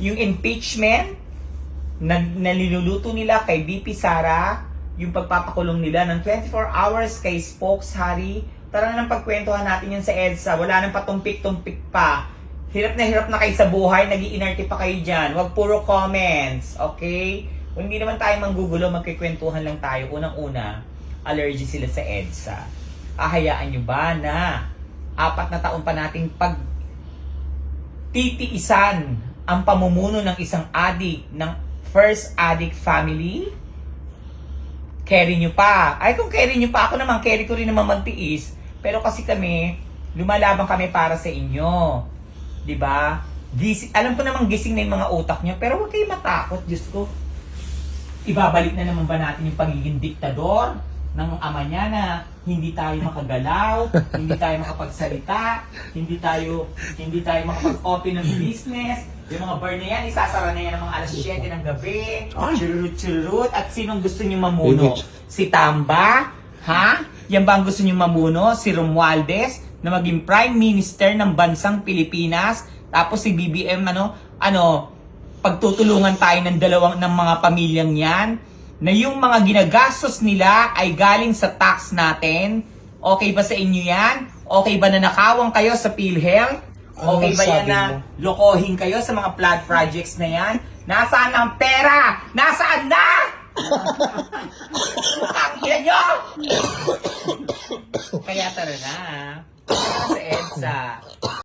yung impeachment na niluluto nila kay VP Sara, yung pagpapakulong nila ng 24 hours kay Spokes Harry. Tara na pagkwentuhan natin yun sa EDSA. Wala nang patumpik-tumpik pa. Hirap na kayo sa buhay, nag-iinarte pa kayo dyan. Huwag puro comments, okay? Kung hindi naman tayo manggugulo, magkikwentuhan lang tayo. Unang-una, allergy sila sa EDSA. Ahayaan nyo ba na 4 na taon pa nating titiisan ang pamumuno ng isang addict, ng first addict family? Carry nyo pa. Ay, kung carry nyo pa, ako naman, carry ko rin naman magtiis. Pero kasi kami, lumalaban kami para sa inyo. Diba? Alam ko namang gising na yung mga utak nyo, pero huwag kayo matakot, Diyos ko. Ibabalik na naman ba natin yung pagiging diktador ng ama niya na hindi tayo makagalaw, hindi tayo makapagsalita, hindi tayo makapag-open ng business. Yung mga bar na yan, isasara na yan ng mga alas 7 ng gabi. Chururut. At sinong gusto nyo mamuno? Si Tamba? Ha? Yan ba ang gusto nyo mamuno? Si Romualdez na maging Prime Minister ng bansang Pilipinas? Tapos si BBM, pagtutulungan tayo ng mga pamilyang yan, na yung mga ginagastos nila ay galing sa tax natin. Okay ba sa inyo yan? Okay ba na nakawang kayo sa PhilHealth? Okay ba yan na lokohin kayo sa mga flood projects na yan? Nasaan ang pera? Nasaan na? Ang ina nyo! Kaya tara na. Sa EDSA.